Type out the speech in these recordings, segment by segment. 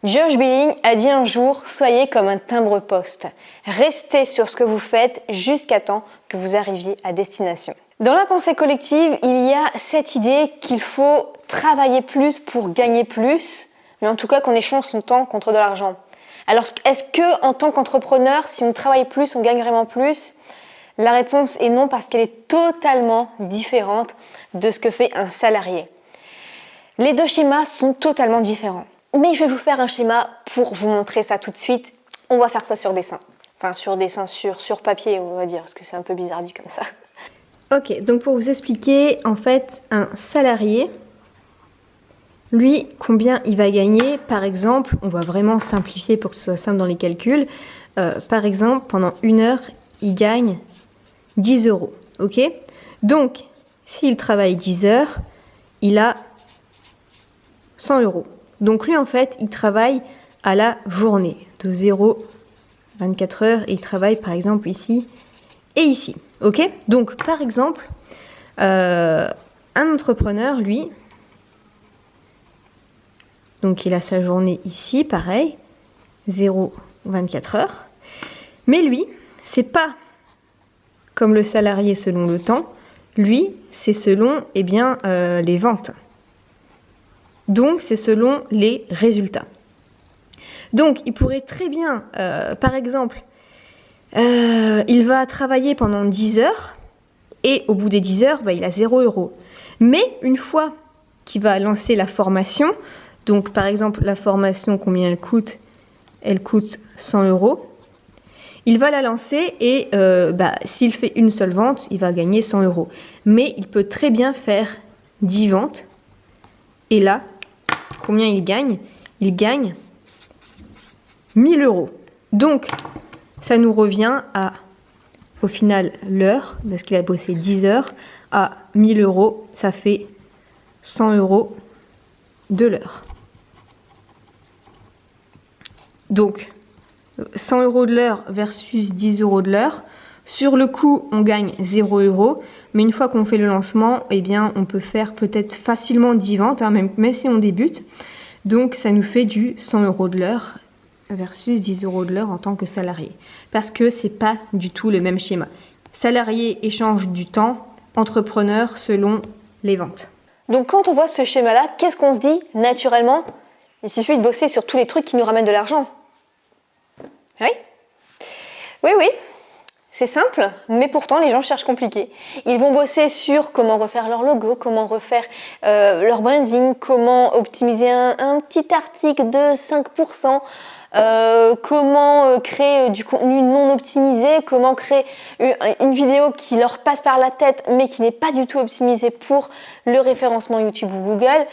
Josh Billing a dit un jour, soyez comme un timbre-poste. Restez sur ce que vous faites jusqu'à temps que vous arriviez à destination. Dans la pensée collective, il y a cette idée qu'il faut travailler plus pour gagner plus, mais en tout cas qu'on échange son temps contre de l'argent. Alors, est-ce que en tant qu'entrepreneur, si on travaille plus, on gagne vraiment plus ? La réponse est non, parce qu'elle est totalement différente de ce que fait un salarié. Les deux schémas sont totalement différents. Mais je vais vous faire un schéma pour vous montrer ça tout de suite. On va faire ça sur dessin. Enfin, sur dessin, sur papier, on va dire, parce que c'est un peu bizarre dit comme ça. Ok, donc pour vous expliquer, en fait, un salarié, lui, combien il va gagner, par exemple, on va vraiment simplifier pour que ce soit simple dans les calculs. Par exemple, pendant 1 heure, il gagne 10 euros. Ok ? Donc, s'il travaille 10 heures, il a 100 euros. Donc lui, en fait, il travaille à la journée, de 0 à 24 heures, et il travaille, par exemple, ici et ici. Ok ? Donc, par exemple, un entrepreneur, lui, donc il a sa journée ici, pareil, 0, 24 heures. Mais lui, c'est pas comme le salarié selon le temps. Lui, c'est selon les ventes. Donc, c'est selon les résultats. Donc, il pourrait très bien, par exemple, il va travailler pendant 10 heures et au bout des 10 heures, il a 0 euros. Mais une fois qu'il va lancer la formation, donc par exemple, la formation, combien elle coûte ? Elle coûte 100 euros. Il va la lancer et s'il fait une seule vente, il va gagner 100 euros. Mais il peut très bien faire 10 ventes. Et là, combien il gagne ? Il gagne 1000 euros. Donc, ça nous revient à, au final, l'heure, parce qu'il a bossé 10 heures, à 1000 euros, ça fait 100 euros de l'heure. Donc, 100 euros de l'heure versus 10 euros de l'heure. Sur le coup, on gagne 0 euros, mais une fois qu'on fait le lancement, on peut faire peut-être facilement 10 ventes, même si on débute. Donc, ça nous fait du 100 euros de l'heure versus 10 euros de l'heure en tant que salarié. Parce que c'est pas du tout le même schéma. Salarié échange du temps, entrepreneur selon les ventes. Donc, quand on voit ce schéma-là, qu'est-ce qu'on se dit naturellement ? Il suffit de bosser sur tous les trucs qui nous ramènent de l'argent. Oui ? Oui. C'est simple, mais pourtant les gens cherchent compliqué. Ils vont bosser sur comment refaire leur logo, comment refaire leur branding, comment optimiser un petit article de 5%, comment créer du contenu non optimisé, comment créer une vidéo qui leur passe par la tête mais qui n'est pas du tout optimisée pour le référencement YouTube ou Google,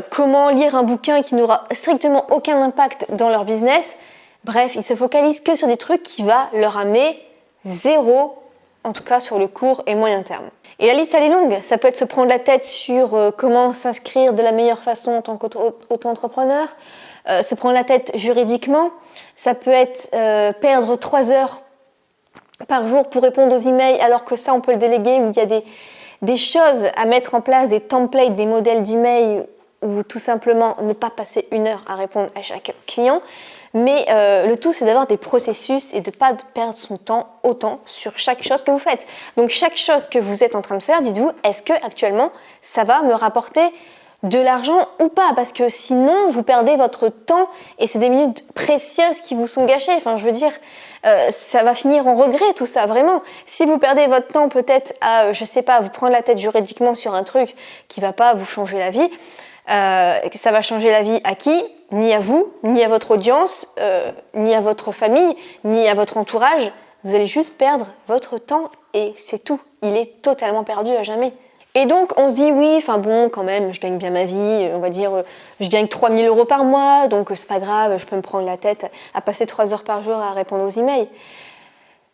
comment lire un bouquin qui n'aura strictement aucun impact dans leur business. Bref, ils se focalisent que sur des trucs qui vont leur amener 0, en tout cas sur le court et moyen terme. Et la liste, elle est longue. Ça peut être se prendre la tête sur comment s'inscrire de la meilleure façon en tant qu'auto-entrepreneur, se prendre la tête juridiquement. Ça peut être perdre 3 heures par jour pour répondre aux emails, alors que ça, on peut le déléguer, où il y a des choses à mettre en place, des templates, des modèles d'emails, ou tout simplement ne pas passer 1 heure à répondre à chaque client. Mais le tout, c'est d'avoir des processus et de ne pas perdre son temps autant sur chaque chose que vous faites. Donc, chaque chose que vous êtes en train de faire, dites-vous, est-ce que actuellement ça va me rapporter de l'argent ou pas ? Parce que sinon, vous perdez votre temps et c'est des minutes précieuses qui vous sont gâchées. Enfin, je veux dire, ça va finir en regret tout ça, vraiment. Si vous perdez votre temps peut-être à, vous prendre la tête juridiquement sur un truc qui ne va pas vous changer la vie, ça va changer la vie à qui ? Ni à vous, ni à votre audience, ni à votre famille, ni à votre entourage. Vous allez juste perdre votre temps et c'est tout. Il est totalement perdu à jamais. Et donc, on se dit, oui, quand même, je gagne bien ma vie. On va dire, je gagne 3000 euros par mois, donc c'est pas grave, je peux me prendre la tête à passer 3 heures par jour à répondre aux emails.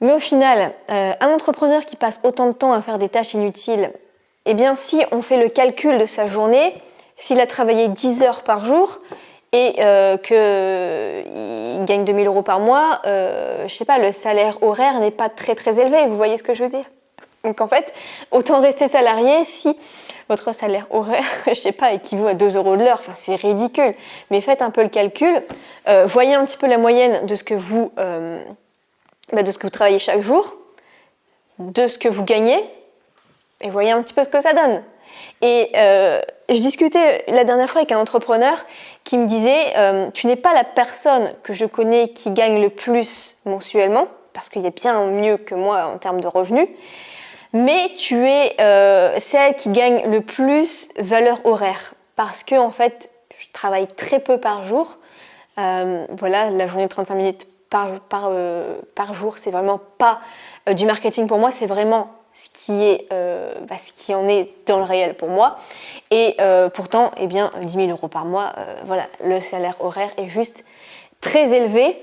Mais au final, un entrepreneur qui passe autant de temps à faire des tâches inutiles, si on fait le calcul de sa journée, s'il a travaillé 10 heures par jour, et qu'il gagne 2000 euros par mois, le salaire horaire n'est pas très très élevé, vous voyez ce que je veux dire ? Donc en fait, autant rester salarié si votre salaire horaire, je sais pas, équivaut à 2 € de l'heure. Enfin, c'est ridicule. Mais faites un peu le calcul. Voyez un petit peu la moyenne de ce que vous travaillez chaque jour, de ce que vous gagnez, et voyez un petit peu ce que ça donne. Et je discutais la dernière fois avec un entrepreneur qui me disait tu n'es pas la personne que je connais qui gagne le plus mensuellement, parce qu'il y a bien mieux que moi en termes de revenus, mais tu es celle qui gagne le plus valeur horaire, parce que en fait, je travaille très peu par jour. Voilà, la journée de 35 minutes par jour, c'est vraiment pas du marketing pour moi, c'est vraiment ce qui en est dans le réel pour moi. Et pourtant, 10 000 € par mois, voilà, le salaire horaire est juste très élevé.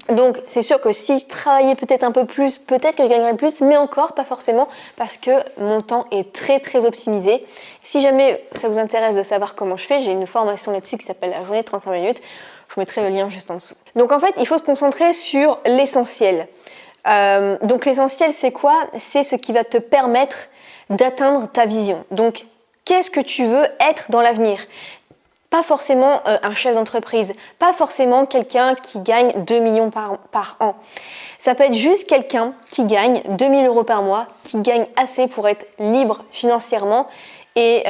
Donc c'est sûr que si je travaillais peut-être un peu plus, peut-être que je gagnerais plus, mais encore pas forcément, parce que mon temps est très très optimisé. Si jamais ça vous intéresse de savoir comment je fais, j'ai une formation là-dessus qui s'appelle la journée de 35 minutes. Je mettrai le lien juste en dessous. Donc en fait, il faut se concentrer sur l'essentiel. Donc l'essentiel, c'est quoi? C'est ce qui va te permettre d'atteindre ta vision. Donc qu'est-ce que tu veux être dans l'avenir? Pas forcément un chef d'entreprise, pas forcément quelqu'un qui gagne 2 millions par an. Ça peut être juste quelqu'un qui gagne 2 000 € par mois, qui gagne assez pour être libre financièrement et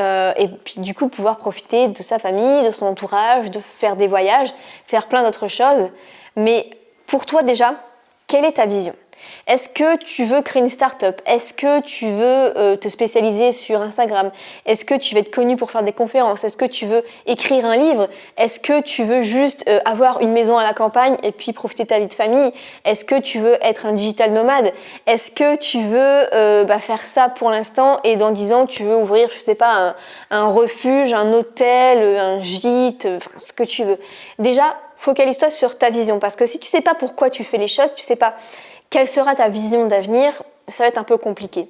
puis du coup pouvoir profiter de sa famille, de son entourage, de faire des voyages, faire plein d'autres choses. Mais pour toi déjà, quelle est ta vision? Est-ce que tu veux créer une start-up? Est-ce que tu veux te spécialiser sur Instagram? Est-ce que tu veux être connu pour faire des conférences? Est-ce que tu veux écrire un livre? Est-ce que tu veux juste avoir une maison à la campagne et puis profiter de ta vie de famille? Est-ce que tu veux être un digital nomade? Est-ce que tu veux faire ça pour l'instant et dans 10 ans tu veux ouvrir, je sais pas, un refuge, un hôtel, un gîte, ce que tu veux? Déjà, focalise-toi sur ta vision, parce que si tu sais pas pourquoi tu fais les choses, tu sais pas quelle sera ta vision d'avenir, ça va être un peu compliqué.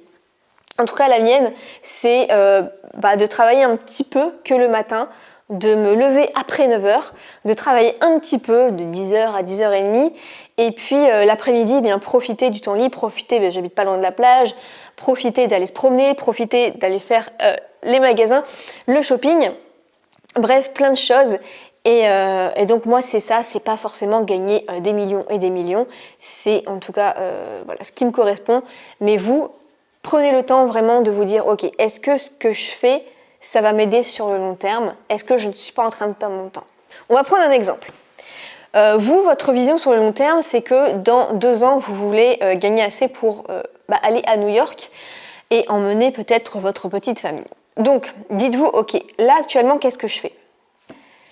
En tout cas, la mienne, c'est de travailler un petit peu que le matin, de me lever après 9h, de travailler un petit peu de 10h à 10h30, et puis l'après-midi, profiter du temps libre, profiter, j'habite pas loin de la plage, profiter d'aller se promener, profiter d'aller faire les magasins, le shopping, bref, plein de choses. Et donc moi c'est ça, c'est pas forcément gagner des millions et des millions, c'est en tout cas ce qui me correspond. Mais vous, prenez le temps vraiment de vous dire ok, est-ce que ce que je fais, ça va m'aider sur le long terme? Est-ce que je ne suis pas en train de perdre mon temps? On va prendre un exemple. Vous, votre vision sur le long terme, c'est que dans 2 ans, vous voulez gagner assez pour aller à New York et emmener peut-être votre petite famille. Donc dites-vous ok, là actuellement qu'est-ce que je fais?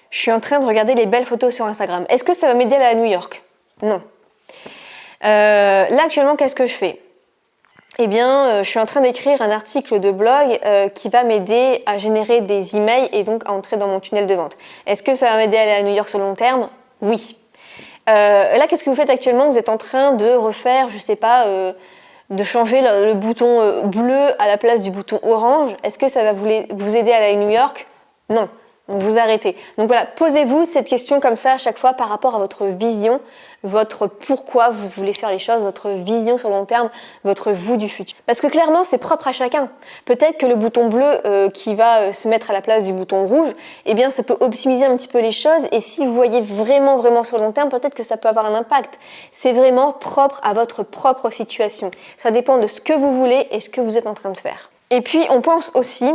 Je suis en train de regarder les belles photos sur Instagram. Est-ce que ça va m'aider à aller à New York? Non. Là, actuellement, qu'est-ce que je fais? Je suis en train d'écrire un article de blog qui va m'aider à générer des emails et donc à entrer dans mon tunnel de vente. Est-ce que ça va m'aider à aller à New York sur le long terme? Oui. Là, qu'est-ce que vous faites actuellement? Vous êtes en train de refaire, je sais pas, de changer le bouton bleu à la place du bouton orange. Est-ce que ça va vous aider à aller à New York? Non. Donc vous arrêtez. Donc voilà, posez-vous cette question comme ça à chaque fois par rapport à votre vision, votre pourquoi vous voulez faire les choses, votre vision sur le long terme, votre vous du futur. Parce que clairement, c'est propre à chacun. Peut-être que le bouton bleu qui va se mettre à la place du bouton rouge, ça peut optimiser un petit peu les choses. Et si vous voyez vraiment, vraiment sur le long terme, peut-être que ça peut avoir un impact. C'est vraiment propre à votre propre situation. Ça dépend de ce que vous voulez et ce que vous êtes en train de faire. Et puis, on pense aussi,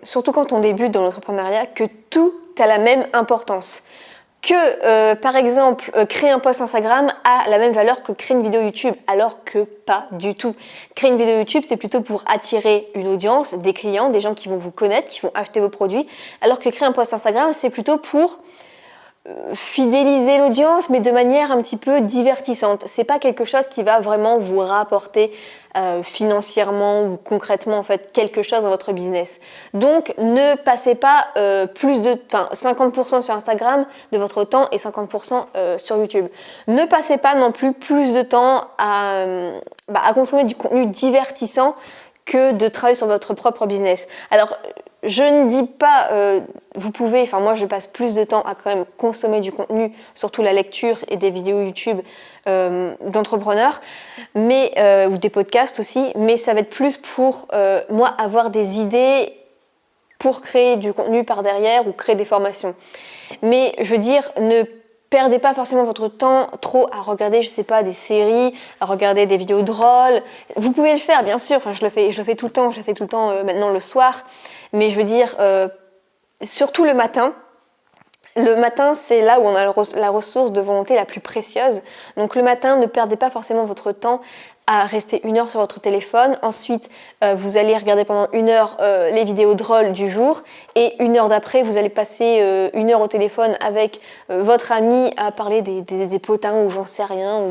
surtout quand on débute dans l'entrepreneuriat, que tout a la même importance. Que, par exemple, créer un post Instagram a la même valeur que créer une vidéo YouTube, alors que pas du tout. Créer une vidéo YouTube, c'est plutôt pour attirer une audience, des clients, des gens qui vont vous connaître, qui vont acheter vos produits, alors que créer un post Instagram, c'est plutôt pour fidéliser l'audience, mais de manière un petit peu divertissante. C'est pas quelque chose qui va vraiment vous rapporter financièrement ou concrètement en fait quelque chose dans votre business. Donc ne passez pas 50% sur Instagram de votre temps et 50% sur YouTube. Ne passez pas non plus plus de temps à consommer du contenu divertissant que de travailler sur votre propre business. Alors je ne dis pas, vous pouvez, enfin moi je passe plus de temps à quand même consommer du contenu, surtout la lecture et des vidéos YouTube d'entrepreneurs, mais ou des podcasts aussi, mais ça va être plus pour moi avoir des idées pour créer du contenu par derrière ou créer des formations. Mais je veux dire, ne perdez pas forcément votre temps trop à regarder, je sais pas, des séries, à regarder des vidéos drôles. Vous pouvez le faire, bien sûr. Enfin, je le fais tout le temps. Je le fais tout le temps maintenant le soir. Mais je veux dire, surtout le matin. Le matin, c'est là où on a la ressource de volonté la plus précieuse. Donc le matin, ne perdez pas forcément votre temps à rester 1 heure sur votre téléphone. Ensuite, vous allez regarder pendant 1 heure les vidéos drôles du jour. Et 1 heure d'après, vous allez passer 1 heure au téléphone avec votre ami à parler des potins ou j'en sais rien.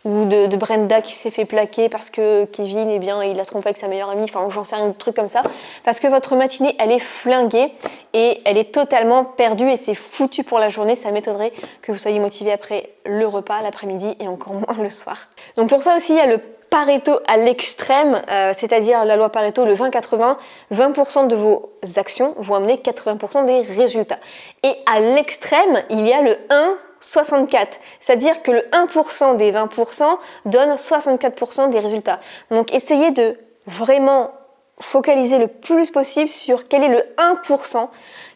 Ou de Brenda qui s'est fait plaquer parce que Kevin, eh bien, il l'a trompé avec sa meilleure amie. Enfin, j'en sais rien, de trucs comme ça. Parce que votre matinée, elle est flinguée et elle est totalement perdue et c'est foutu pour la journée. Ça m'étonnerait que vous soyez motivé après le repas, l'après-midi et encore moins le soir. Donc pour ça aussi, il y a le Pareto à l'extrême, c'est-à-dire la loi Pareto, le 20-80, 20% de vos actions vont amener 80% des résultats. Et à l'extrême, il y a le 1-64, c'est-à-dire que le 1% des 20% donne 64% des résultats. Donc essayez de vraiment focaliser le plus possible sur quel est le 1%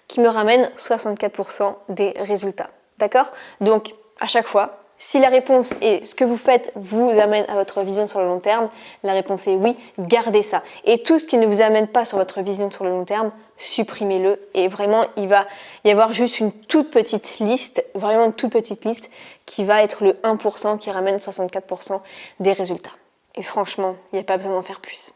qui me ramène 64% des résultats. D'accord ? Donc à chaque fois, si la réponse est ce que vous faites vous amène à votre vision sur le long terme, la réponse est oui, gardez ça. Et tout ce qui ne vous amène pas sur votre vision sur le long terme, supprimez-le. Et vraiment, il va y avoir juste une toute petite liste, vraiment une toute petite liste, qui va être le 1% qui ramène 64% des résultats. Et franchement, il n'y a pas besoin d'en faire plus.